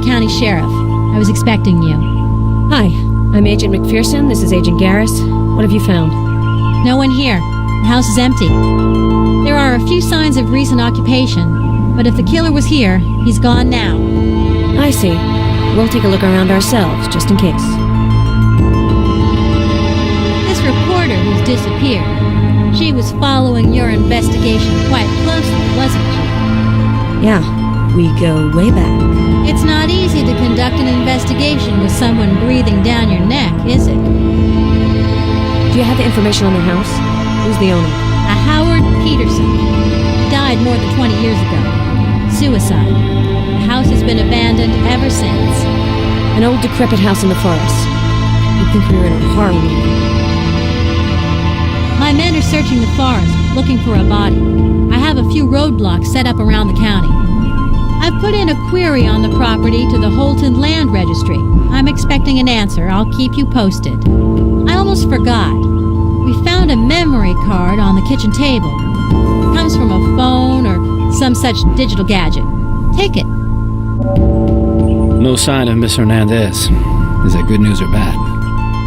County Sheriff. I was expecting you. Hi, I'm Agent McPherson. This is Agent Garris. What have you found? No one here. The house is empty. There are a few signs of recent occupation, but if the killer was here, he's gone now. I see. We'll take a look around ourselves, just in case. This reporter who's disappeared, she was following your investigation quite closely, wasn't she? Yeah, we go way back. It's not easy to conduct an investigation with someone breathing down your neck, is it? Do you have information on the house? Who's the owner? A Howard Peterson. He died more than 20 years ago. Suicide. The house has been abandoned ever since. An old decrepit house in the forest. You'd think we were in a horror movie. My men are searching the forest, looking for a body. I have a few roadblocks set up around the county. I've put in a query on the property to the Holton Land Registry. I'm expecting an answer. I'll keep you posted. I almost forgot. We found a memory card on the kitchen table. It comes from a phone or some such digital gadget. Take it. No sign of Miss Hernandez. Is that good news or bad?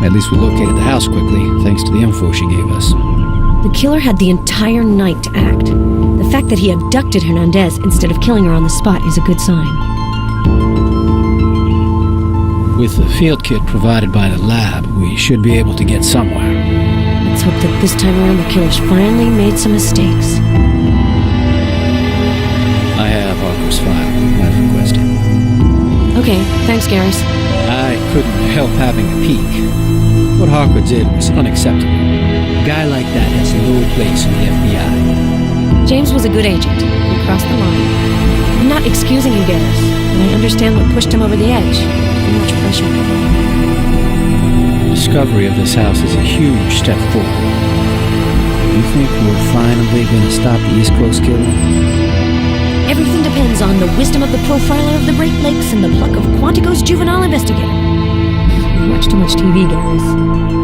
At least we located the house quickly, thanks to the info she gave us. The killer had the entire night to act. The fact that he abducted Hernandez instead of killing her on the spot is a good sign. With the field kit provided by the lab, we should be able to get somewhere. Let's hope that this time around the killer's finally made some mistakes. I have Harker's file, I've requested. Okay, thanks, Garris. I couldn't help having a peek. What Harker did was unacceptable. A guy like that has no place in the FBI. James was a good agent. He crossed the line. I'm not excusing him, Garris, but I understand what pushed him over the edge. Too much pressure. The discovery of this house is a huge step forward. You think we're finally going to stop the East Coast killing? Everything depends on the wisdom of the profiler of the Great Lakes and the pluck of Quantico's juvenile investigator. You watch too much TV, Garris.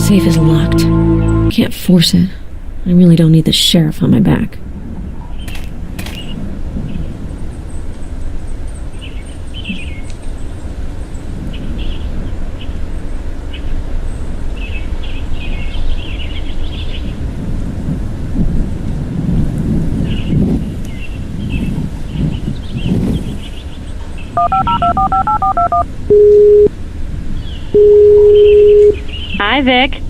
Safe is locked. Can't force it. I really don't need the sheriff on my back. Hi, Vic.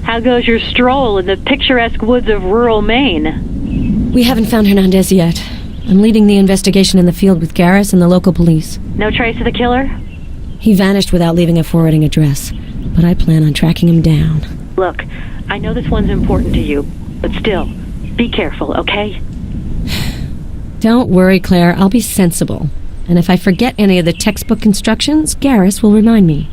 How goes your stroll in the picturesque woods of rural Maine? We haven't found Hernandez yet. I'm leading the investigation in the field with Garris and the local police. No trace of the killer? He vanished without leaving a forwarding address, but I plan on tracking him down. Look, I know this one's important to you, but still, be careful, okay? Don't worry, Claire. I'll be sensible. And if I forget any of the textbook instructions, Garris will remind me.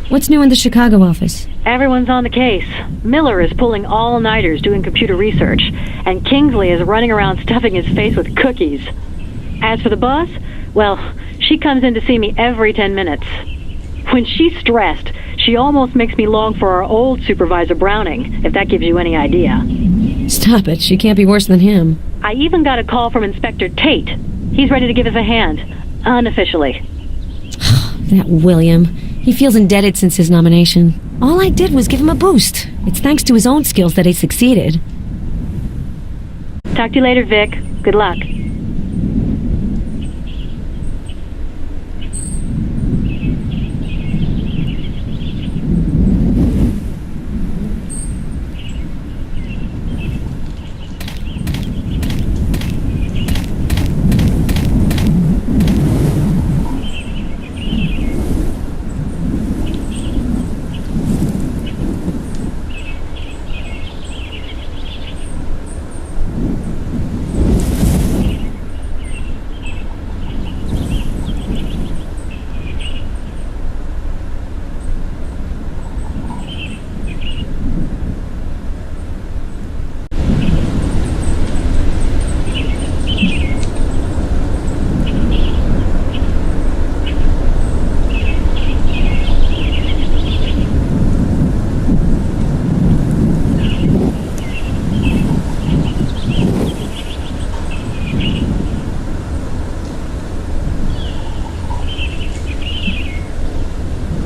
What's new in the Chicago office? Everyone's on the case. Miller is pulling all-nighters doing computer research, and Kingsley is running around stuffing his face with cookies. As for the boss, well, she comes in to see me every 10 minutes. When she's stressed, she almost makes me long for our old supervisor Browning, if that gives you any idea. Stop it. She can't be worse than him. I even got a call from Inspector Tate. He's ready to give us a hand, unofficially. That William. He feels indebted since his nomination. All I did was give him a boost. It's thanks to his own skills that he succeeded. Talk to you later, Vic. Good luck.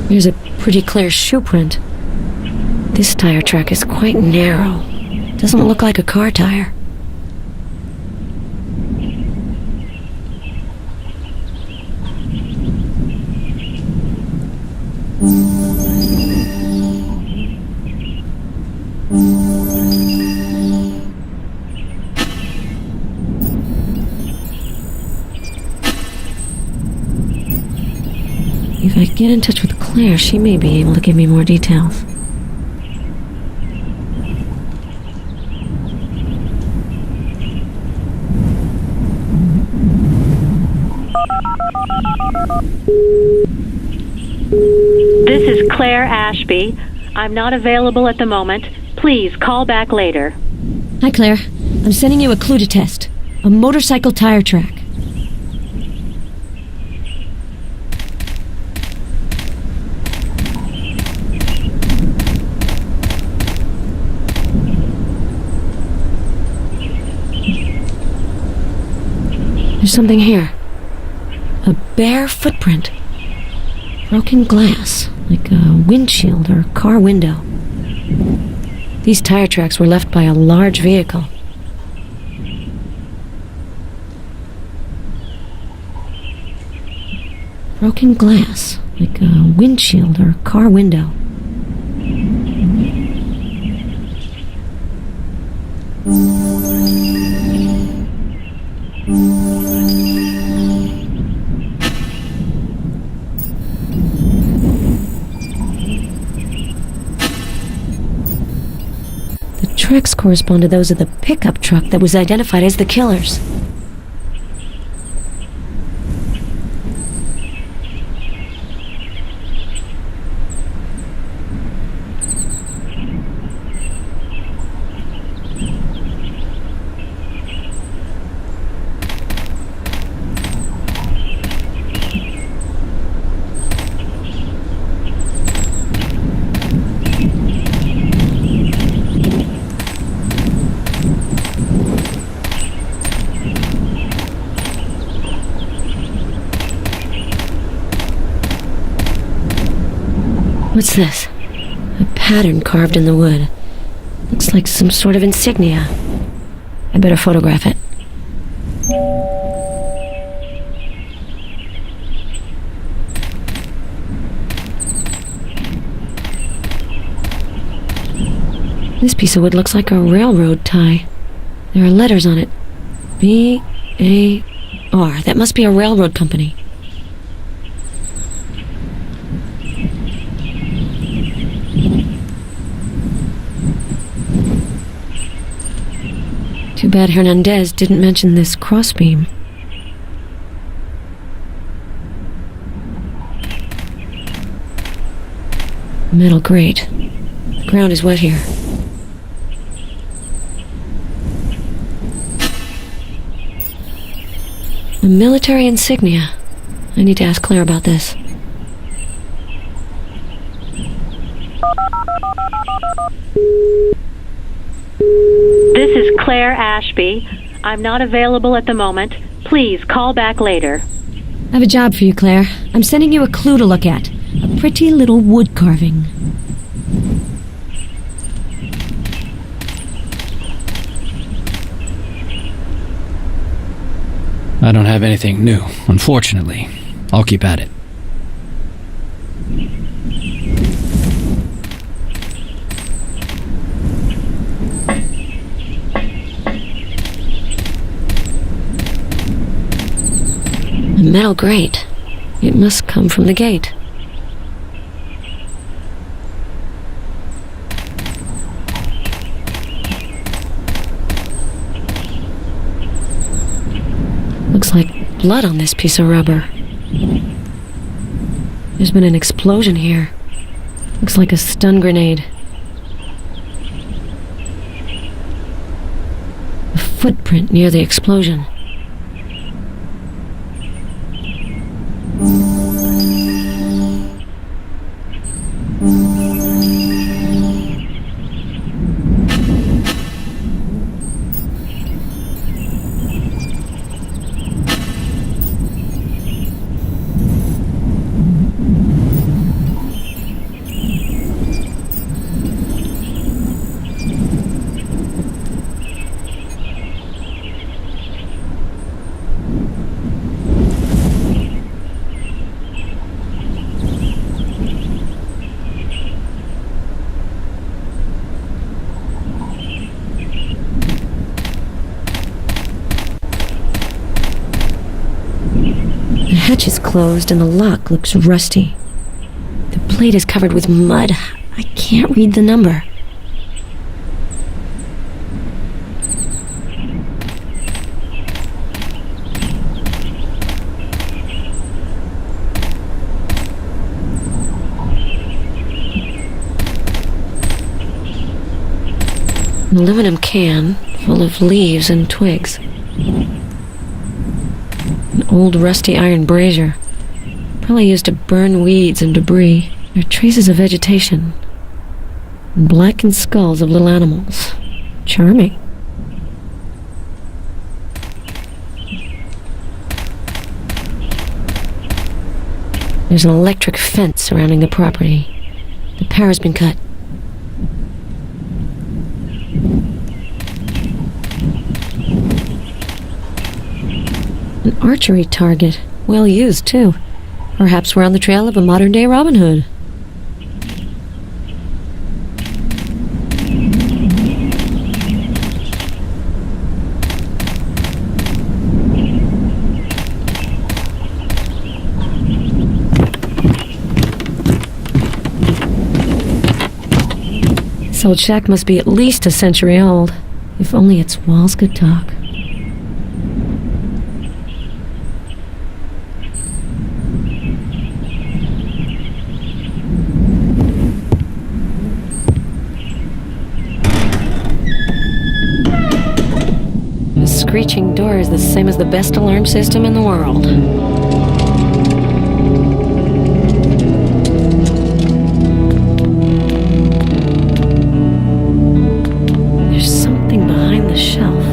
There's a pretty clear shoe print. This tire track is quite narrow. Doesn't look like a car tire. If I get in touch with Claire, she may be able to give me more details. This is Claire Ashby. I'm not available at the moment. Please call back later. Hi, Claire. I'm sending you a clue to test. A motorcycle tire track. There's something here. A bare footprint. Broken glass, like a windshield or car window. These tire tracks were left by a large vehicle. Broken glass, like a windshield or car window. The tracks correspond to those of the pickup truck that was identified as the killer's. What's this? A pattern carved in the wood. Looks like some sort of insignia. I better photograph it. This piece of wood looks like a railroad tie. There are letters on it. B-A-R. That must be a railroad company. Too bad Hernandez didn't mention this crossbeam. Metal grate. The ground is wet here. A military insignia. I need to ask Claire about this. This is Claire Ashby. I'm not available at the moment. Please call back later. I have a job for you, Claire. I'm sending you a clue to look at. A pretty little wood carving. I don't have anything new, unfortunately. I'll keep at it. A metal grate. It must come from the gate. Looks like blood on this piece of rubber. There's been an explosion here. Looks like a stun grenade. A footprint near the explosion. hatch is closed and the lock looks rusty. The plate is covered with mud. I can't read the number. An aluminum can full of leaves and twigs. An old rusty iron brazier, probably used to burn weeds and debris. There are traces of vegetation and blackened skulls of little animals. Charming. There's an electric fence surrounding the property. The power's been cut. An archery target. Well used, too. Perhaps we're on the trail of a modern-day Robin Hood. This old shack must be at least a century old. If only its walls could talk. The screeching door is the same as the best alarm system in the world. There's something behind the shelf.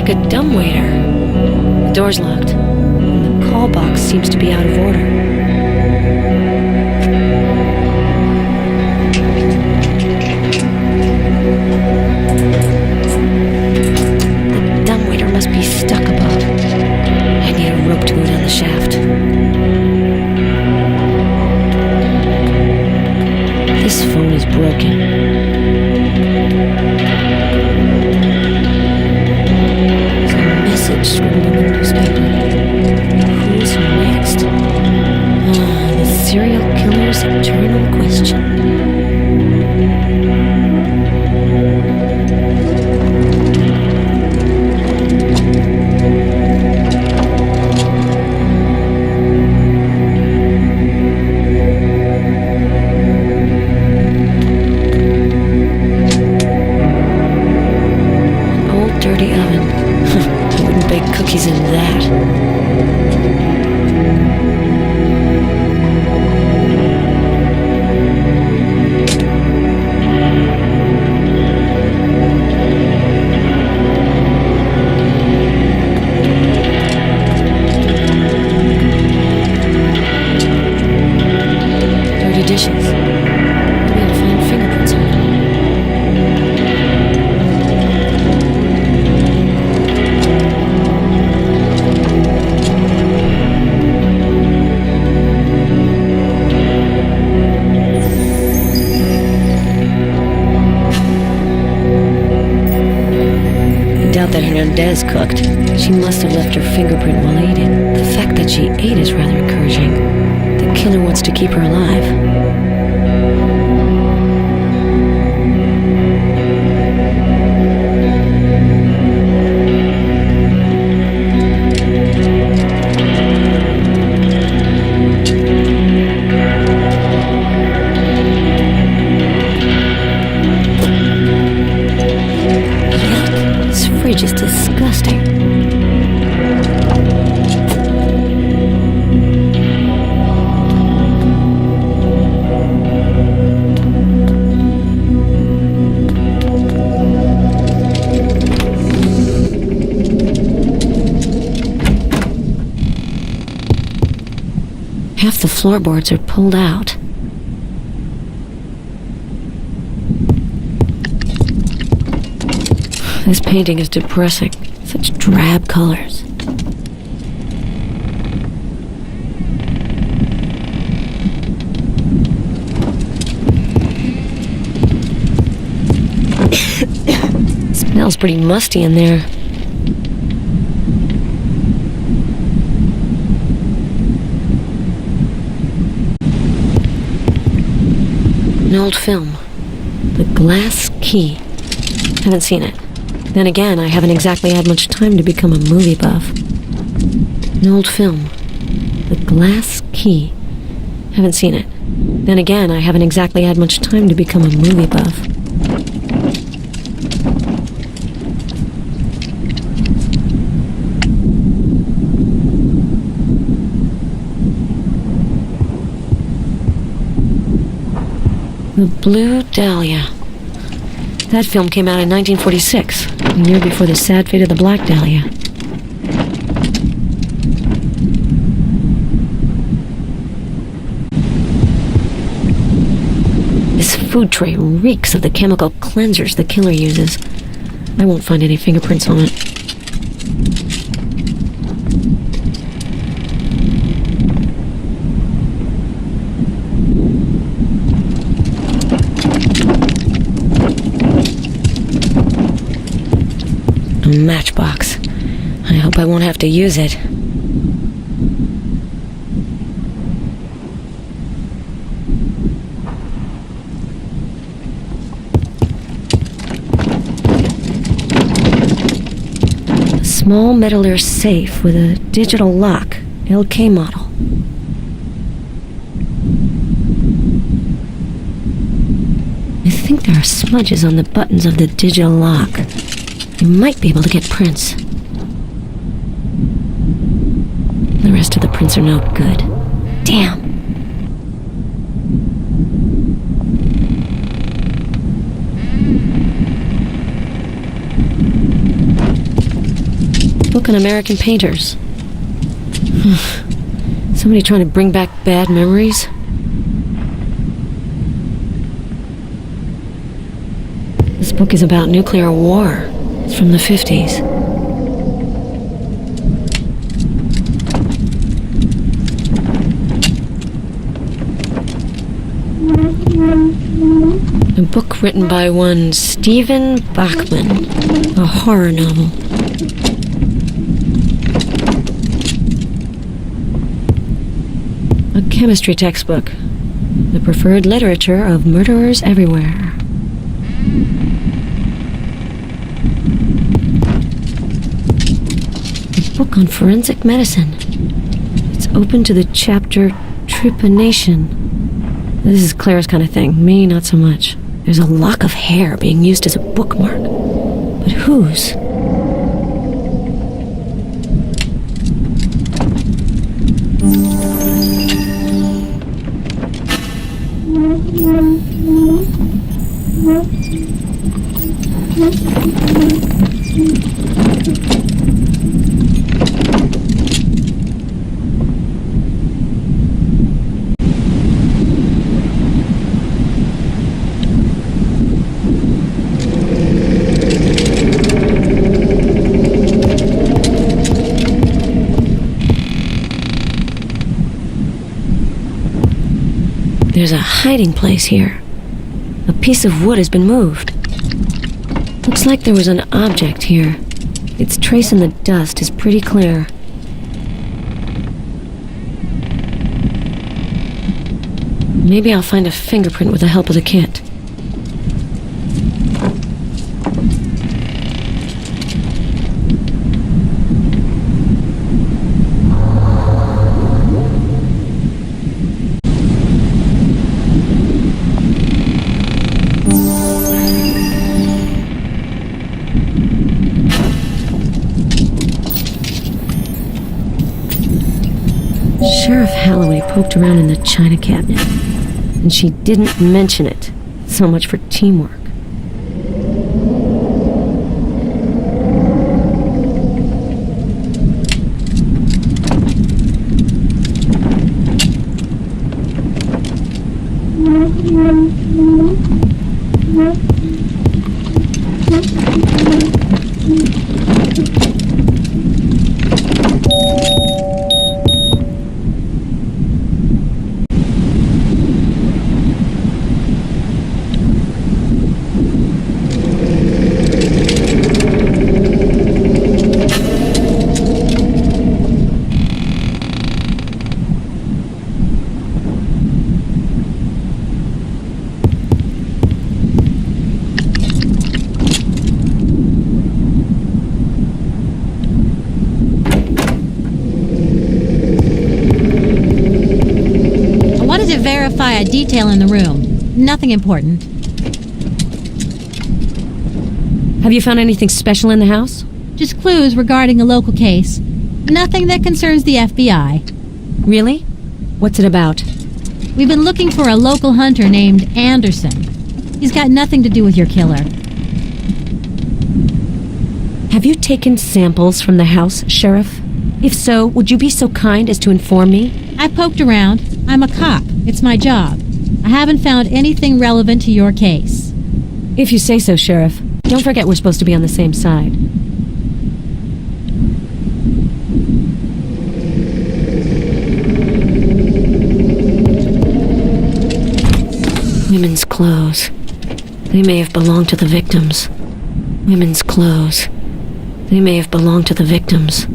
A dumbwaiter. The door's locked. And the call box seems to be out of order. The dumbwaiter must be stuck above. I need a rope to go down the shaft. This phone is broken. Scribbled in the newspaper. Who's next? The serial killer's eternal question. An old dirty oven. Bake cookies in that. Dirty dishes. Maybe I'll find fingerprints on them. That Hernandez cooked. She must have left her fingerprint while eating. The fact that she ate is rather encouraging. The killer wants to keep her alive. Just disgusting. Half the floorboards are pulled out. This painting is depressing. Such drab colors. Smells pretty musty in there. An old film. The Glass Key. Haven't seen it. Then again, I haven't exactly had much time to become a movie buff. An old film. The Glass Key. Haven't seen it. Then again, I haven't exactly had much time to become a movie buff. The Blue Dahlia. That film came out in 1946, a year before the sad fate of the Black Dahlia. This food tray reeks of the chemical cleansers the killer uses. I won't find any fingerprints on it. A matchbox. I hope I won't have to use it. A small metal safe with a digital lock, LK model. I think there are smudges on the buttons of the digital lock. You might be able to get prints. The rest of the prints are no good. Damn. Book on American painters. Somebody trying to bring back bad memories? This book is about nuclear war. It's from the 50s. A book written by one Stephen Bachman, a horror novel. A chemistry textbook, the preferred literature of murderers everywhere. Book on forensic medicine. It's open to the chapter Trepanation. This is Claire's kind of thing. Me, not so much. There's a lock of hair being used as a bookmark. But whose? There's a hiding place here. A piece of wood has been moved. Looks like there was an object here. Its trace in the dust is pretty clear. Maybe I'll find a fingerprint with the help of the kit. Sheriff Halloway poked around in the china cabinet, and she didn't mention it. So much for teamwork. identify a detail in the room. Nothing important. Have you found anything special in the house? Just clues regarding a local case. Nothing that concerns the FBI. Really? What's it about? We've been looking for a local hunter named Anderson. He's got nothing to do with your killer. Have you taken samples from the house, Sheriff? If so, would you be so kind as to inform me? I poked around. I'm a cop. It's my job. I haven't found anything relevant to your case. If you say so, Sheriff. Don't forget we're supposed to be on the same side. Women's clothes. They may have belonged to the victims. Women's clothes. They may have belonged to the victims.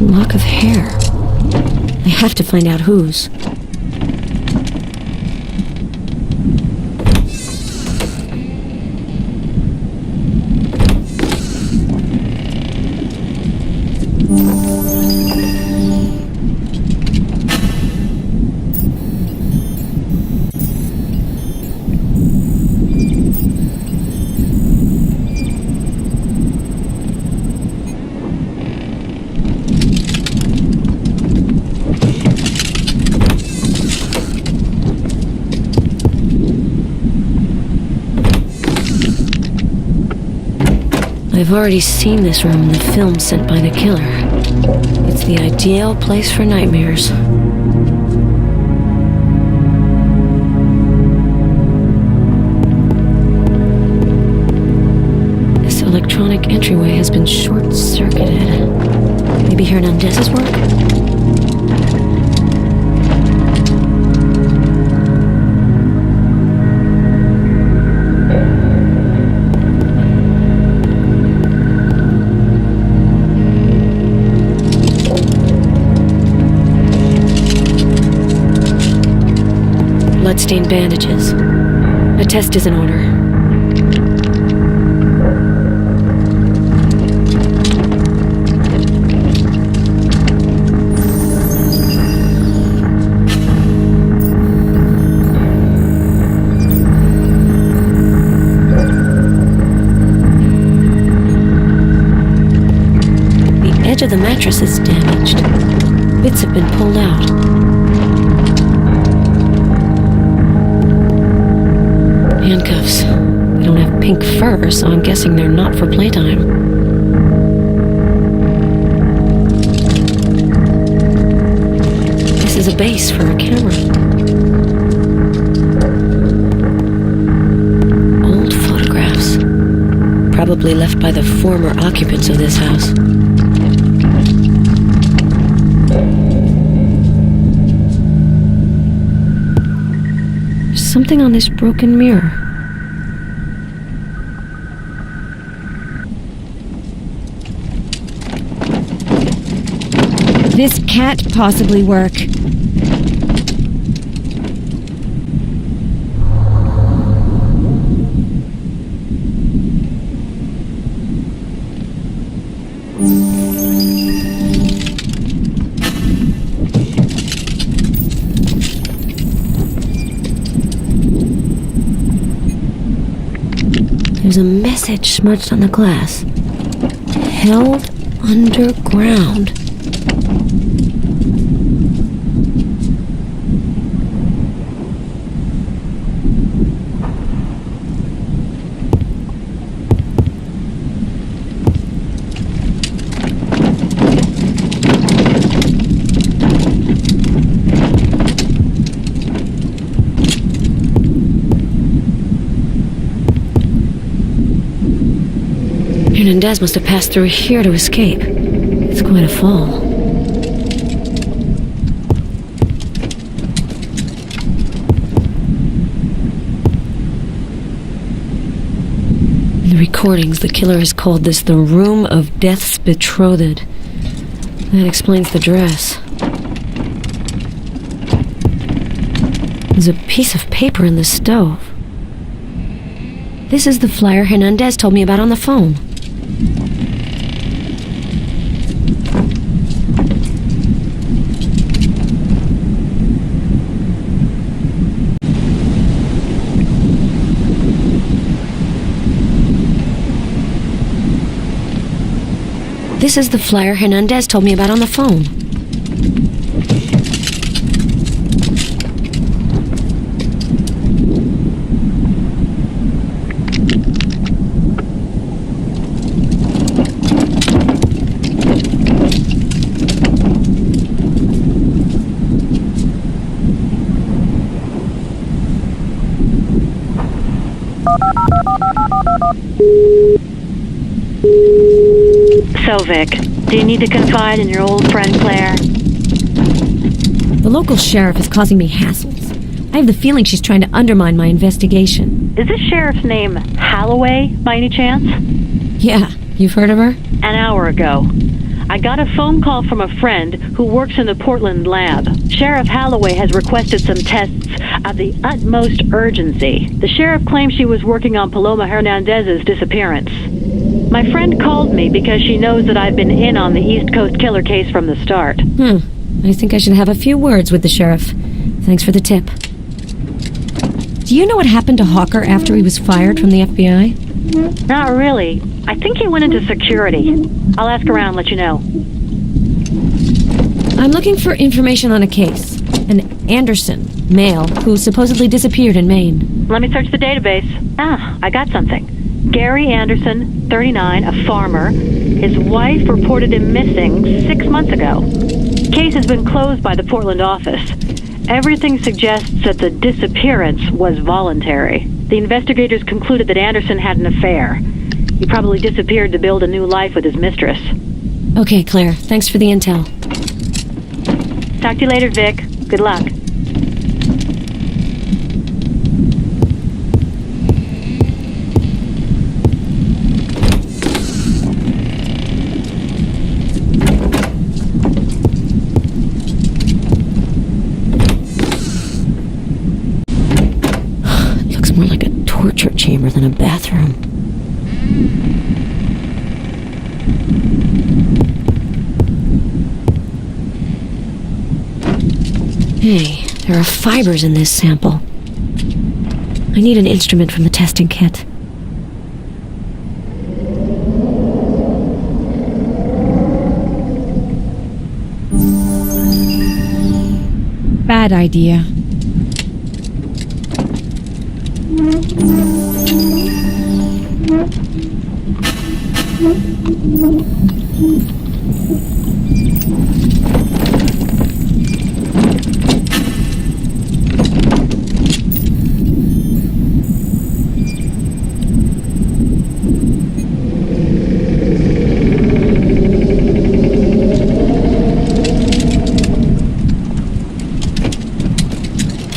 Lock of hair. I have to find out whose. I've already seen this room in the film sent by the killer. It's the ideal place for nightmares. This electronic entryway has been short-circuited. Maybe Hernandez's work? Bloodstained bandages. A test is in order. The edge of the mattress is damaged. Bits have been pulled out. Handcuffs. They don't have pink fur, so I'm guessing they're not for playtime. This is a base for a camera. Old photographs. Probably left by the former occupants of this house. There's something on this broken mirror. This can't possibly work. There's a message smudged on the glass. Held underground. Hernandez must have passed through here to escape. It's quite a fall. In the recordings, the killer has called this the Room of Death's Betrothed. That explains the dress. There's a piece of paper in the stove. This is the flyer Hernandez told me about on the phone. This is the flyer Hernandez told me about on the phone. So, Vic, do you need to confide in your old friend Claire? The local sheriff is causing me hassles. I have the feeling she's trying to undermine my investigation. Is this sheriff's name Holloway, by any chance? Yeah, you've heard of her? An hour ago. I got a phone call from a friend who works in the Portland lab. Sheriff Holloway has requested some tests of the utmost urgency. The sheriff claims she was working on Paloma Hernandez's disappearance. My friend called me because she knows that I've been in on the East Coast killer case from the start. I think I should have a few words with the sheriff. Thanks for the tip. Do you know what happened to Hawker after he was fired from the FBI? Not really. I think he went into security. I'll ask around and let you know. I'm looking for information on a case. An Anderson, male, who supposedly disappeared in Maine. Let me search the database. I got something. Gary Anderson, 39, a farmer. His wife reported him missing 6 months ago. Case has been closed by the Portland office. Everything suggests that the disappearance was voluntary. The investigators concluded that Anderson had an affair. He probably disappeared to build a new life with his mistress. Okay, Claire. Thanks for the intel. Talk to you later, Vic. Good luck. More like a torture chamber than a bathroom. Hey, there are fibers in this sample. I need an instrument from the testing kit. Bad idea.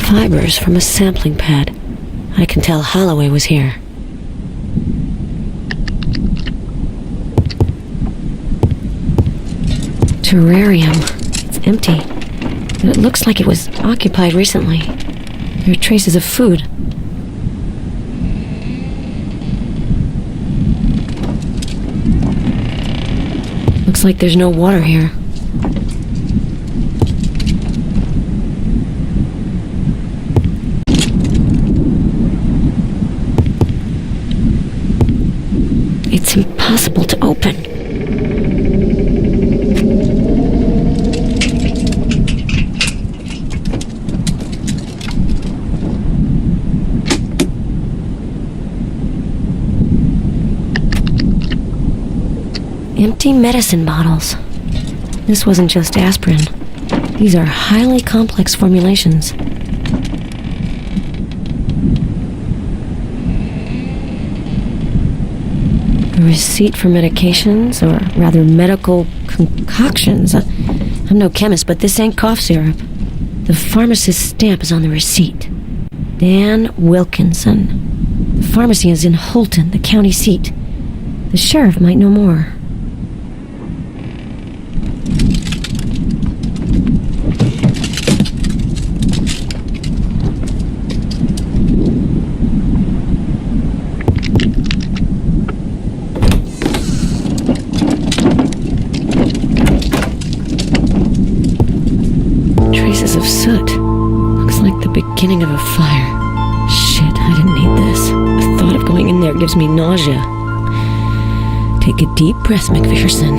Fibers from a sampling pad. I can tell Holloway was here. Terrarium. It's empty, but it looks like it was occupied recently. There are traces of food. Looks like there's no water here. It's impossible to open. Empty medicine bottles. This wasn't just aspirin. These are highly complex formulations. A receipt for medications, or rather medical concoctions. I'm no chemist, but this ain't cough syrup. The pharmacist's stamp is on the receipt. Dan Wilkinson. The pharmacy is in Holton, the county seat. The sheriff might know more. Traces of soot. Looks like the beginning of a fire. Shit, I didn't need this. The thought of going in there gives me nausea. Take a deep breath, McPherson.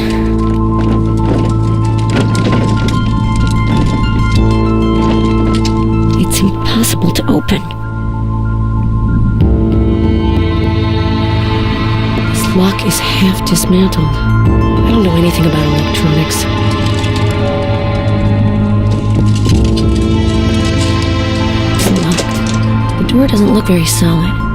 It's impossible to open. This lock is half dismantled. I don't know anything about electronics. It's locked. The door doesn't look very solid.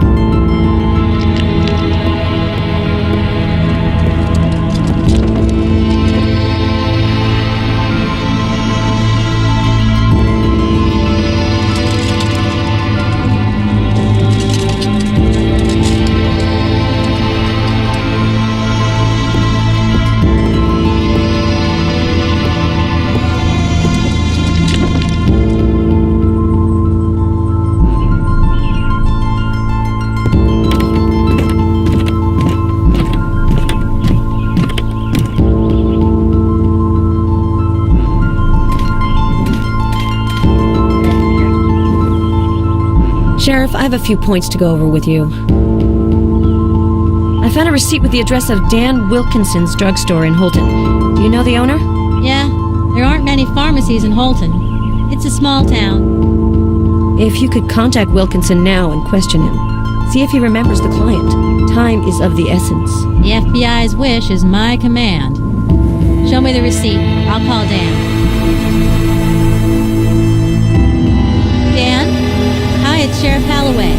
Sheriff, I have a few points to go over with you. I found a receipt with the address of Dan Wilkinson's drugstore in Holton. Do you know the owner? Yeah, there aren't many pharmacies in Holton. It's a small town. If you could contact Wilkinson now and question him, see if he remembers the client. Time is of the essence. The FBI's wish is my command. Show me the receipt. I'll call Dan. Dan? Hi, it's Sheriff Halloway.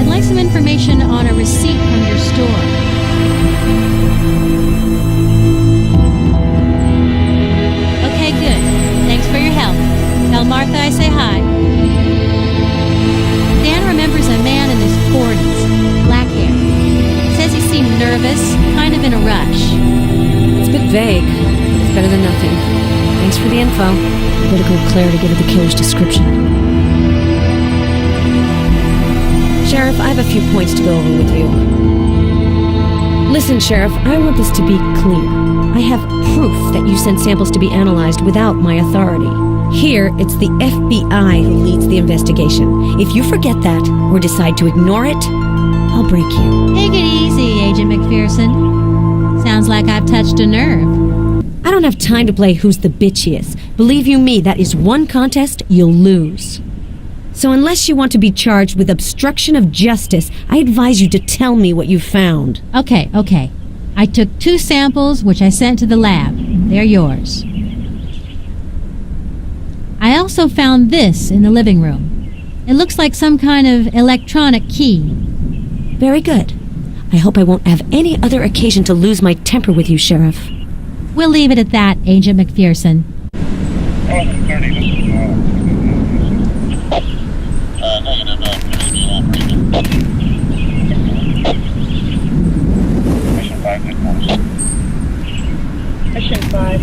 I'd like some information on a receipt from your store. Okay, good. Thanks for your help. Tell Martha I say hi. Dan remembers a man in his 40s, black hair. Says he seemed nervous, kind of in a rush. It's a bit vague. It's better than nothing. Thanks for the info. I better go with Claire to give her the killer's description. Sheriff, I have a few points to go over with you. Listen, Sheriff, I want this to be clear. I have proof that you sent samples to be analyzed without my authority. Here, it's the FBI who leads the investigation. If you forget that, or decide to ignore it, I'll break you. Take it easy, Agent McPherson. Sounds like I've touched a nerve. I don't have time to play who's the bitchiest. Believe you me, that is one contest you'll lose. So unless you want to be charged with obstruction of justice, I advise you to tell me what you found. Okay. I took 2 samples, which I sent to the lab. They're yours. I also found this in the living room. It looks like some kind of electronic key. Very good. I hope I won't have any other occasion to lose my temper with you, Sheriff. We'll leave it at that, Agent McPherson. Mission 5.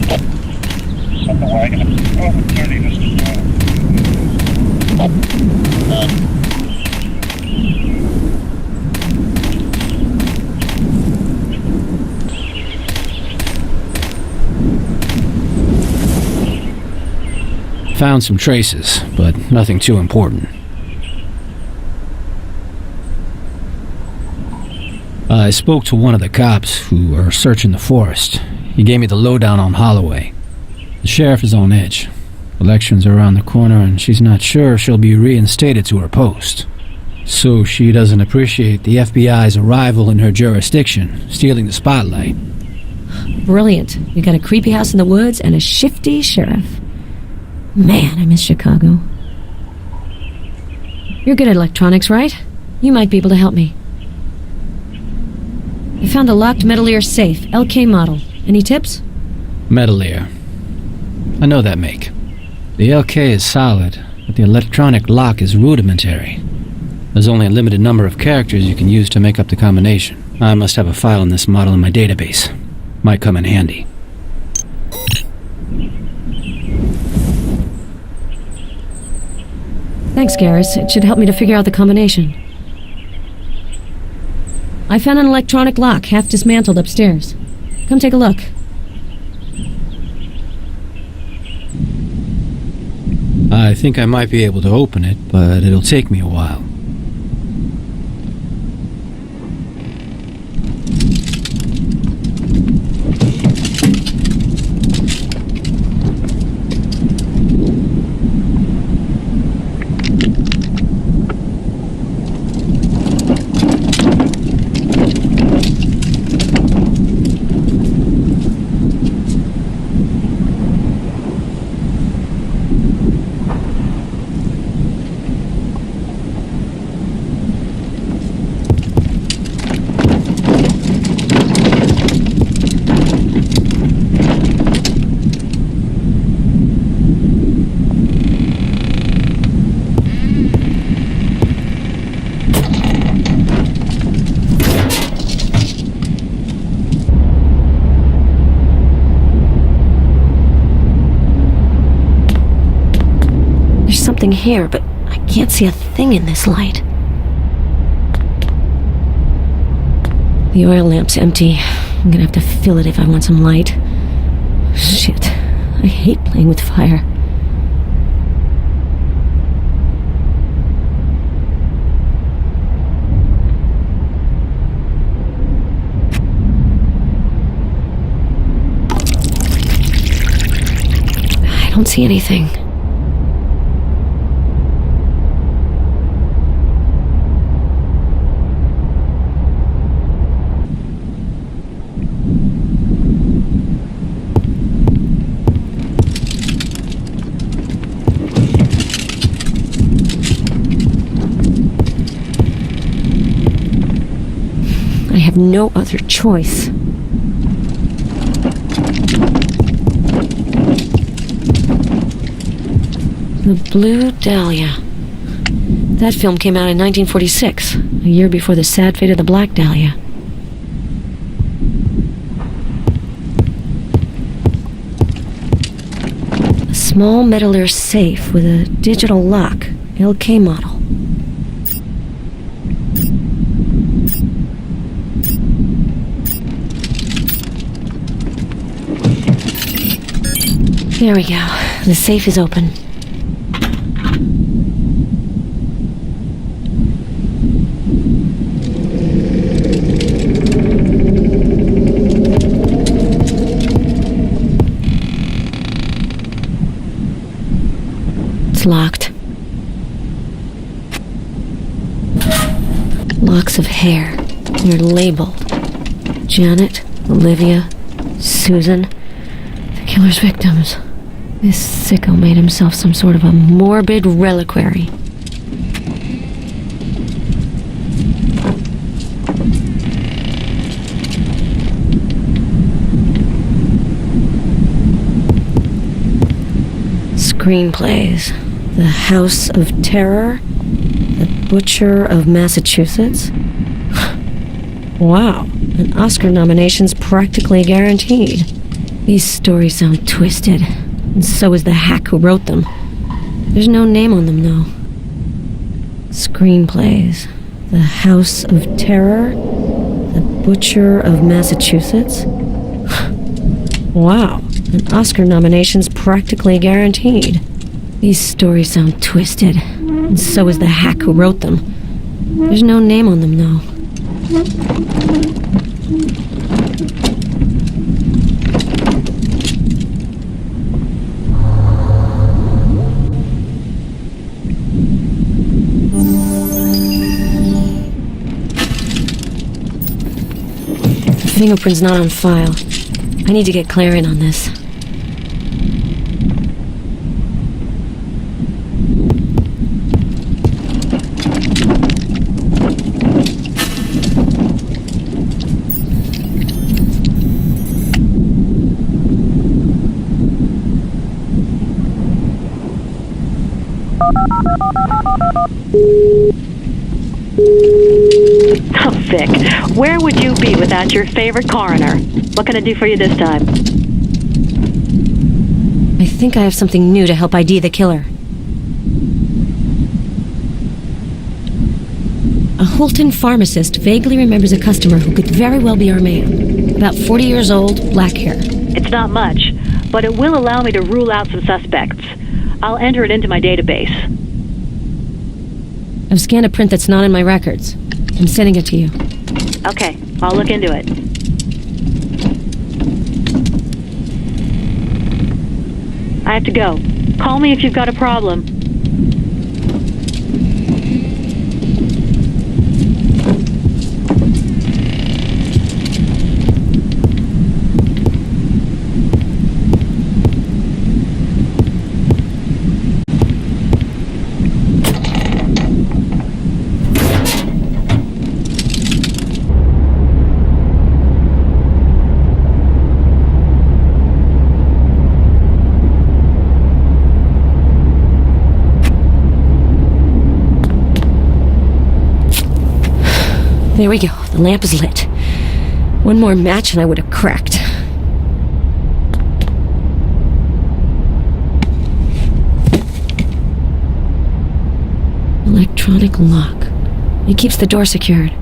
Send the wagon over 30, Mr. Found some traces, but nothing too important. I spoke to one of the cops who are searching the forest. He gave me the lowdown on Holloway. The sheriff is on edge. Elections are around the corner and she's not sure if she'll be reinstated to her post. So she doesn't appreciate the FBI's arrival in her jurisdiction, stealing the spotlight. Brilliant. You got a creepy house in the woods and a shifty sheriff. Man, I miss Chicago. You're good at electronics, right? You might be able to help me. I found a locked Metalier safe, LK model. Any tips? Metalier. I know that make. The LK is solid, but the electronic lock is rudimentary. There's only a limited number of characters you can use to make up the combination. I must have a file on this model in my database. Might come in handy. Thanks, Garrus. It should help me to figure out the combination. I found an electronic lock, half dismantled upstairs. Come take a look. I think I might be able to open it, but it'll take me a while. something here, but I can't see a thing in this light. The oil lamp's empty. I'm gonna have to fill it if I want some light. Shit. I hate playing with fire. I don't see anything. I have no other choice. The Blue Dahlia. That film came out in 1946, a year before the sad fate of the Black Dahlia. A small metal safe with a digital lock, LK model. There we go. The safe is open. It's locked. Locks of hair. They're labeled. Janet, Olivia, Susan. The killer's victims. This sicko made himself some sort of a morbid reliquary. Screenplays. The House of Terror. The Butcher of Massachusetts. Wow, an Oscar nomination's practically guaranteed. These stories sound twisted, and so is the hack who wrote them. There's no name on them, though. Screenplays. The House of Terror. The Butcher of Massachusetts. Wow, an Oscar nomination's practically guaranteed. These stories sound twisted, and so is the hack who wrote them. There's no name on them, though. Fingerprint's not on file. I need to get Claire in on this. Oh, Vic, where would you be without your favorite coroner? What can I do for you this time? I think I have something new to help ID the killer. A Holton pharmacist vaguely remembers a customer who could very well be our man. About 40 years old, black hair. It's not much, but it will allow me to rule out some suspects. I'll enter it into my database. I've scanned a print that's not in my records. I'm sending it to you. Okay, I'll look into it. I have to go. Call me if you've got a problem. There we go. The lamp is lit. One more match and I would have cracked. electronic lock. It keeps the door secured.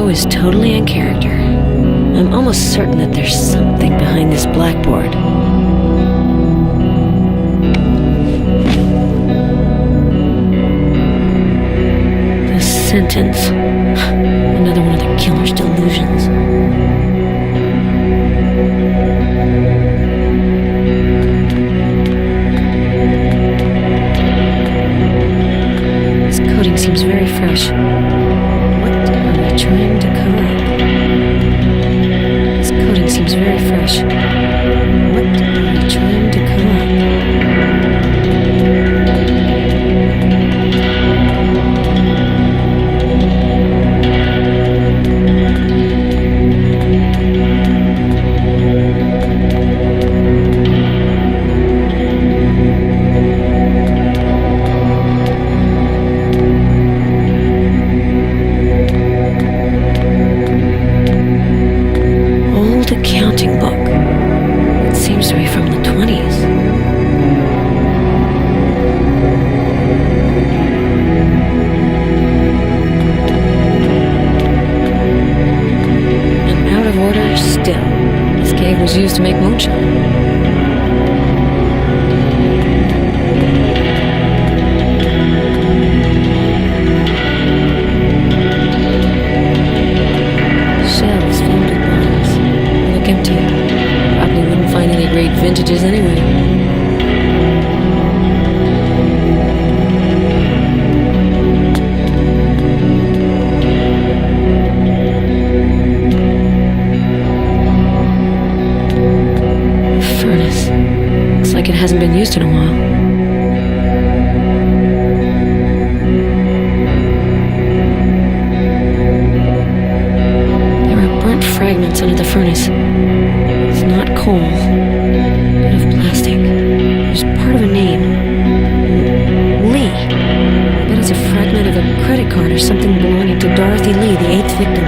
Is totally in character. I'm almost certain that there's something behind this blackboard. The sentence. Another one of the killer's delusions. This coating seems very fresh. Trying to cover up. This coating seems very fresh. What are we trying to cover accounting book. It seems to be from the 20s. And out of order still. This keg was used to make moonshine. Empty. Probably wouldn't find any great vintages anyway. The furnace. Looks like it hasn't been used in a while. Fragments under the furnace. It's not coal, but of plastic. There's part of a name. Lee. I bet it's a fragment of a credit card or something belonging to Dorothy Lee, the 8th victim.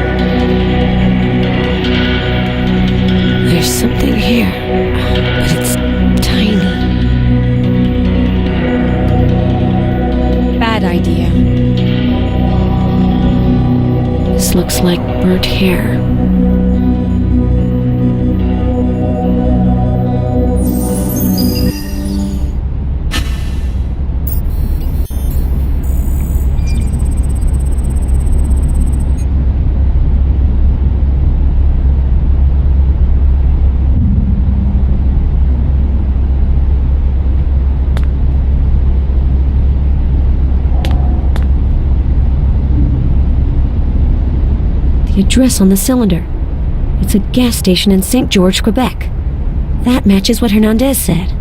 There's something here, but it's tiny. Bad idea. This looks like burnt hair. The address on the cylinder. It's a gas station in St. George, Quebec. That matches what Hernandez said.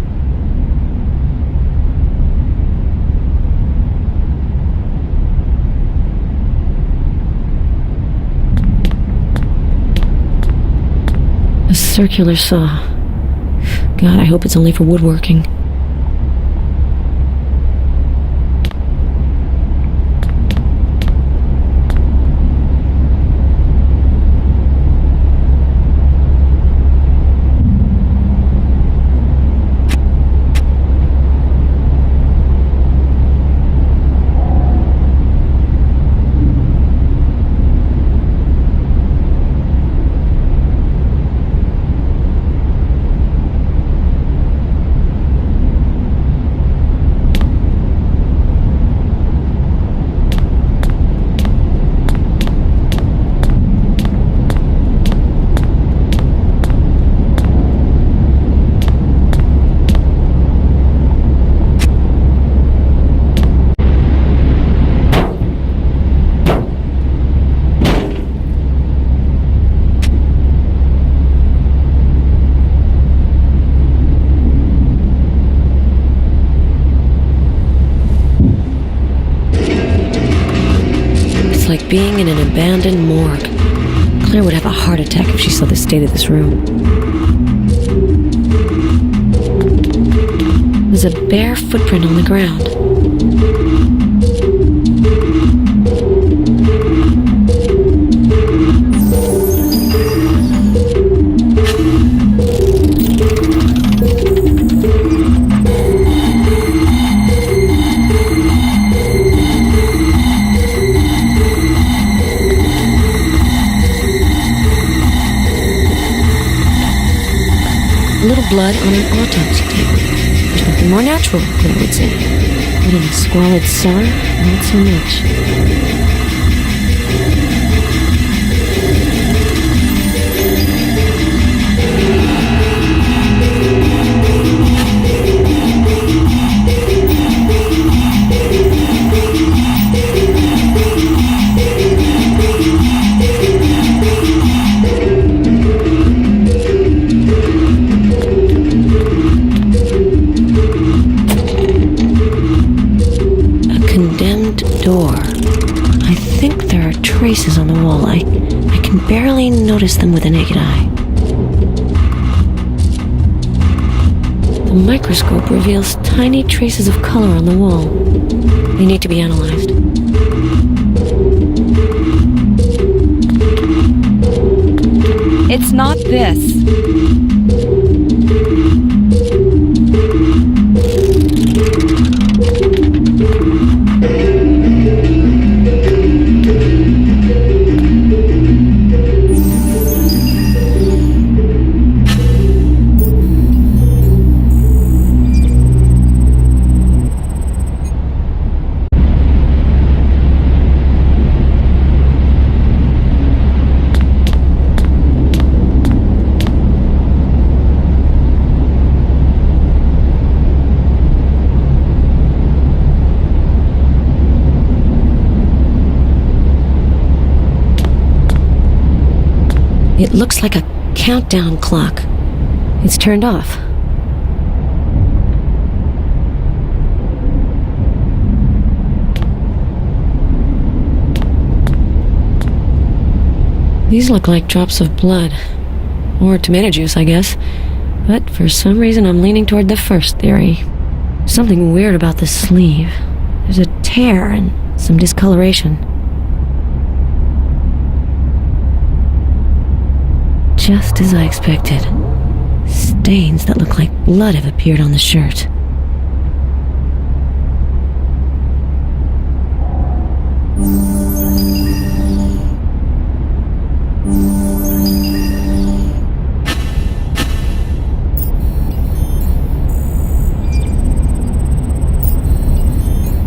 A circular saw. God, I hope it's only for woodworking. like being in an abandoned morgue. Claire would have a heart attack if she saw the state of this room. There's a bare footprint on the ground. Blood on an autopsy table. There's nothing more natural, Claire would say. But in a squalid cellar, not so much. Door. I think there are traces on the wall. I can barely notice them with the naked eye. The microscope reveals tiny traces of color on the wall. They need to be analyzed. It's not this. It looks like a countdown clock. It's turned off. These look like drops of blood. Or tomato juice, I guess. But for some reason I'm leaning toward the first theory. Something weird about the sleeve. There's a tear and some discoloration. Just as I expected. Stains that look like blood have appeared on the shirt.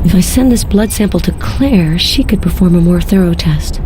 If I send this blood sample to Claire, she could perform a more thorough test.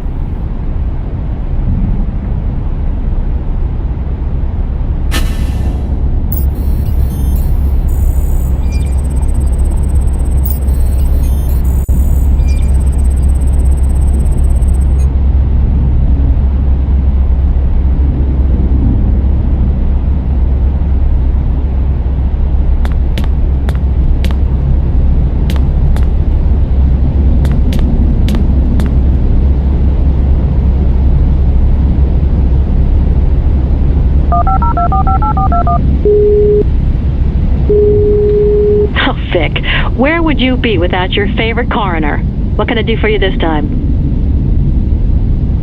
Where would you be without your favorite coroner? What can I do for you this time?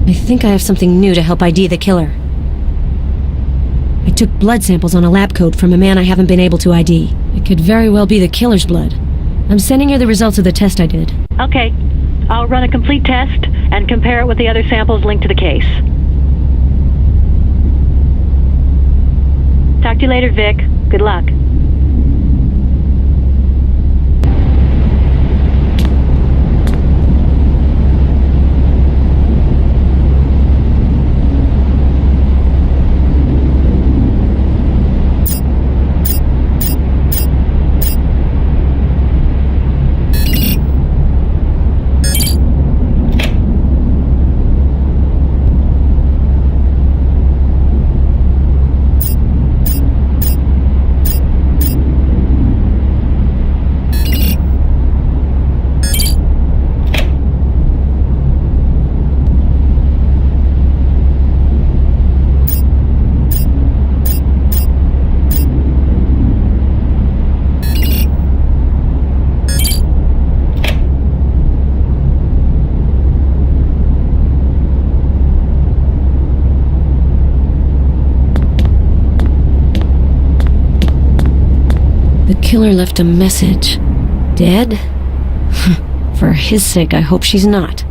I think I have something new to help ID the killer. I took blood samples on a lab coat from a man I haven't been able to ID. It could very well be the killer's blood. I'm sending you the results of the test I did. Okay. I'll run a complete test and compare it with the other samples linked to the case. Talk to you later, Vic. Good luck. killer left a message. Dead? For his sake, I hope she's not.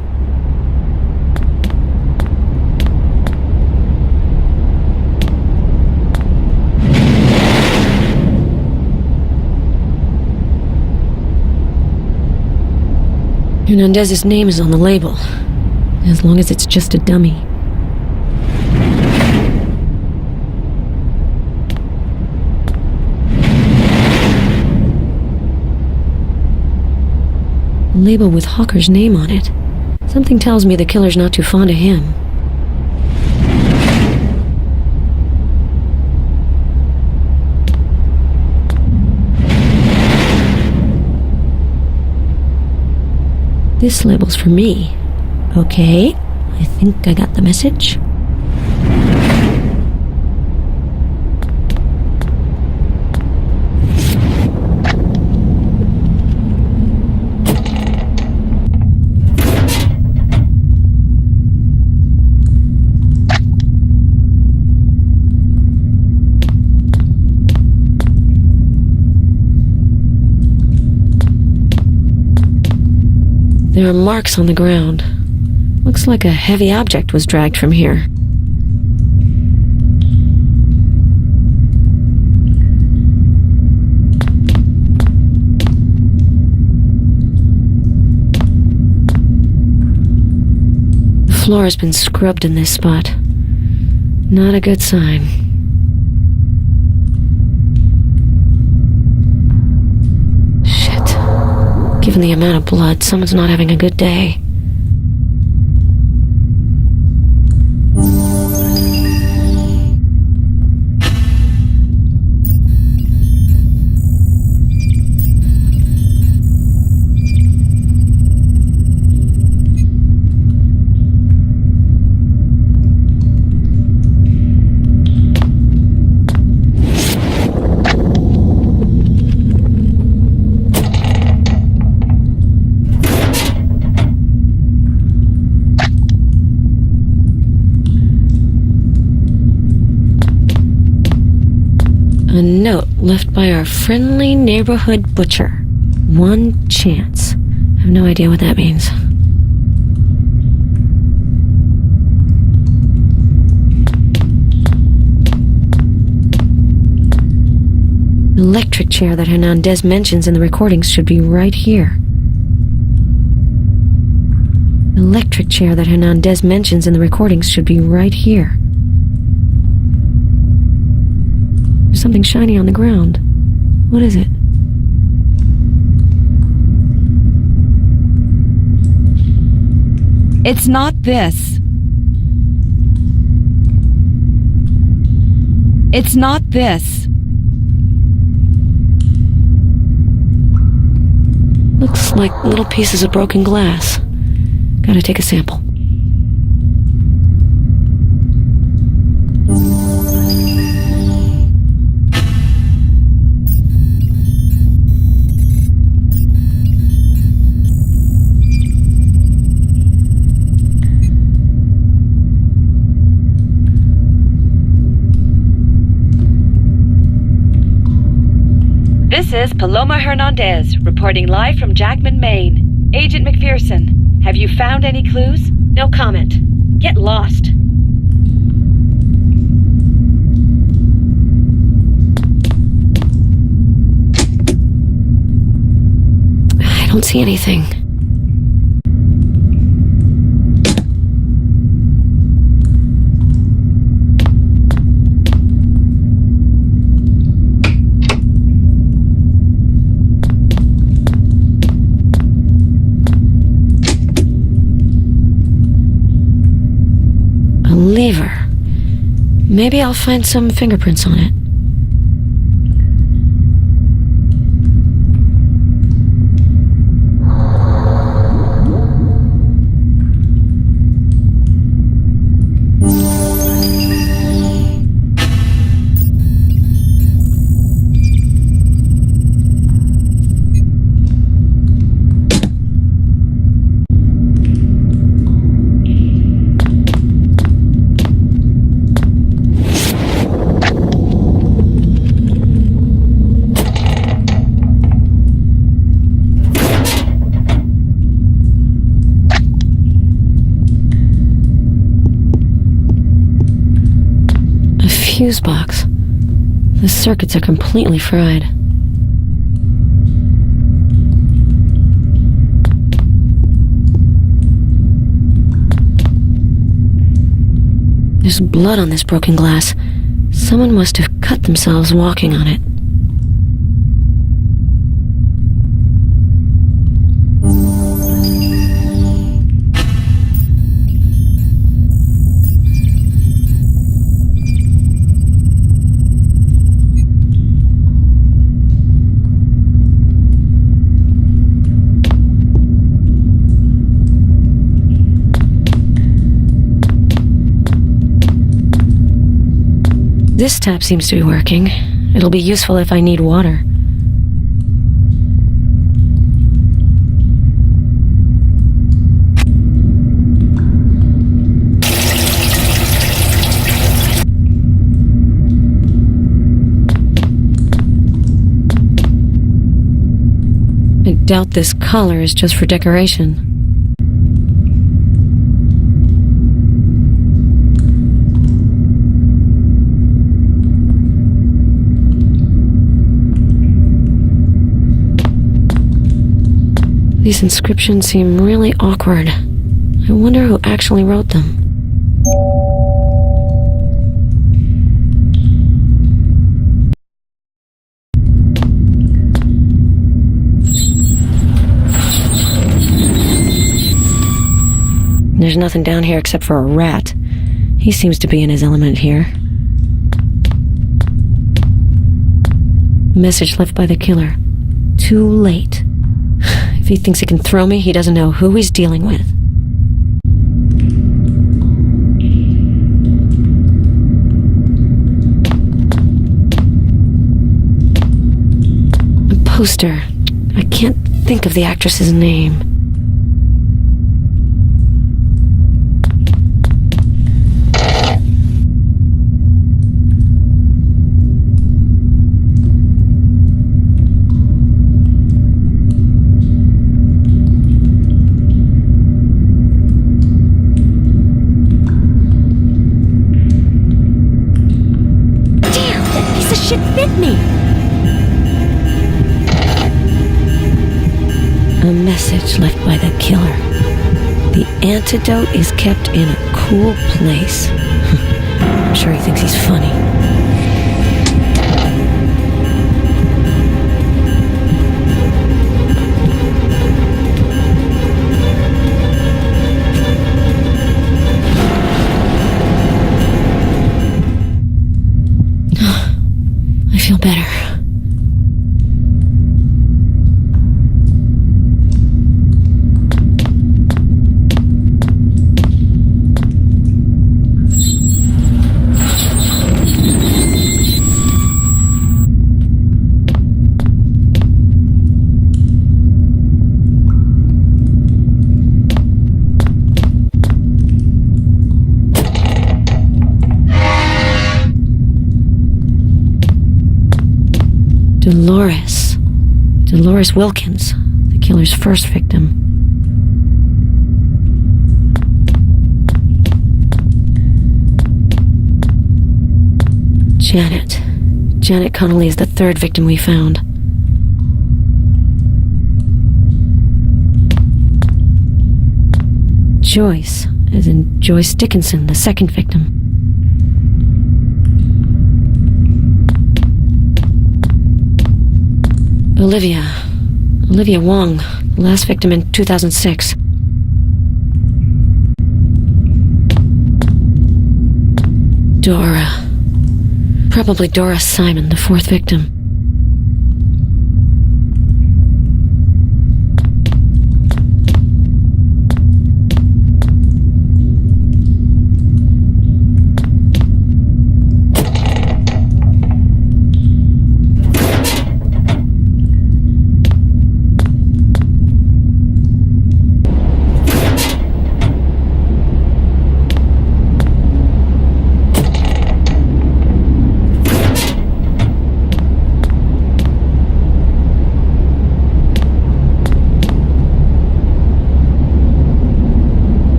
Hernandez's name is on the label, as long as it's just a dummy. A label with Hawker's name on it. Something tells me the killer's not too fond of him. This label's for me. Okay, I think I got the message. There are marks on the ground. Looks like a heavy object was dragged from here. The floor has been scrubbed in this spot. Not a good sign. Given the amount of blood, someone's not having a good day. A note left by our friendly neighborhood butcher. One chance. I have no idea what that means. The electric chair that Hernandez mentions in the recordings should be right here. The electric chair that Hernandez mentions in the recordings should be right here. There's something shiny on the ground. What is it? It's not this. It's not this. Looks like little pieces of broken glass. Gotta take a sample. This is Paloma Hernandez, reporting live from Jackman, Maine. Agent McPherson, have you found any clues? No comment. Get lost. I don't see anything. Lever. Maybe I'll find some fingerprints on it. fuse box. The circuits are completely fried. There's blood on this broken glass. Someone must have cut themselves walking on it. This tap seems to be working. It'll be useful if I need water. I doubt this collar is just for decoration. These inscriptions seem really awkward. I wonder who actually wrote them. There's nothing down here except for a rat. He seems to be in his element here. Message left by the killer. Too late. If he thinks he can throw me, he doesn't know who he's dealing with. A poster. I can't think of the actress's name. Shit bit me! A message left by the killer. The antidote is kept in a cool place. I'm sure he thinks he's funny. I feel better. Dolores Wilkins, the killer's first victim. Janet Connolly is the third victim we found. Joyce, as in Joyce Dickinson, the second victim. Olivia Wong, the last victim in 2006. Dora. Probably Dora Simon, the fourth victim.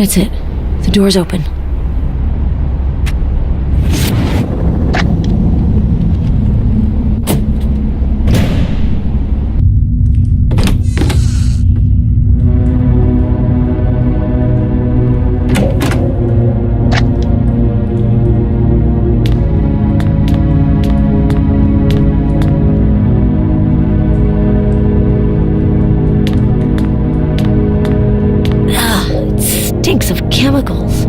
That's it. The door's open. Stinks of chemicals.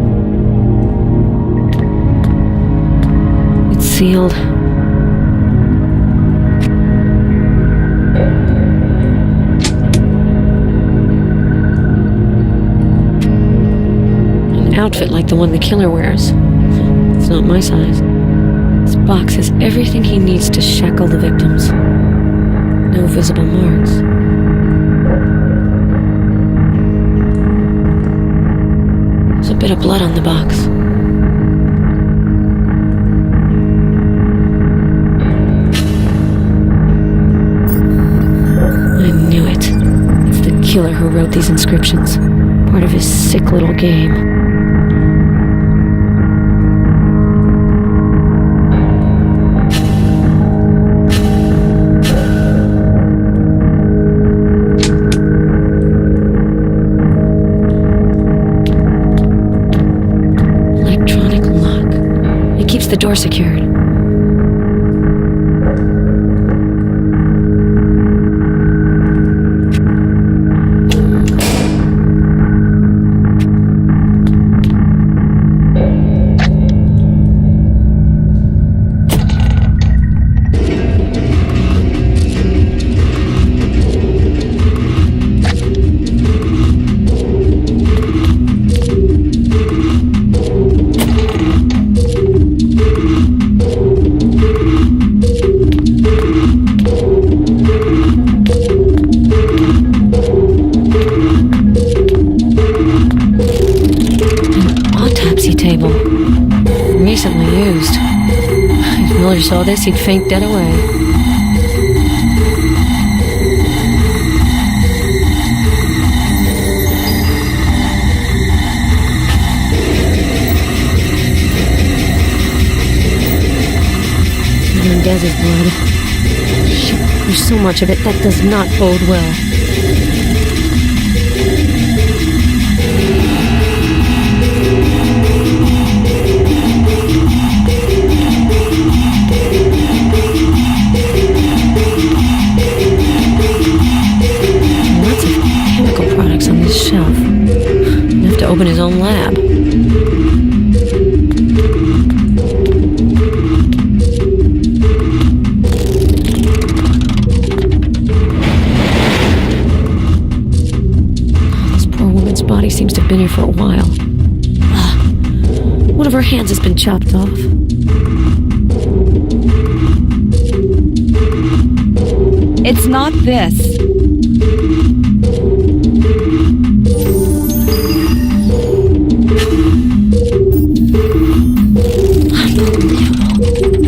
It's sealed. An outfit like the one the killer wears. It's not my size. This box has everything he needs to shackle the victims. No visible marks. There's a bit of blood on the box. I knew it. It's the killer who wrote these inscriptions. Part of his sick little game. Keeps the door secured. Table. Recently used. If Miller saw this, he'd faint dead away. Hernandez's blood. Shit, there's so much of it. That does not bode well. On this shelf. He'd have to open his own lab. This poor woman's body seems to have been here for a while. One of her hands has been chopped off. It's not this.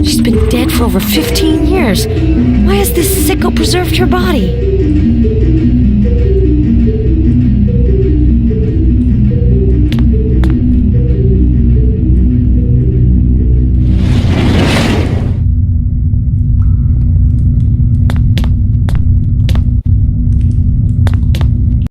She's been dead for over 15 years. Why has this sicko preserved her body?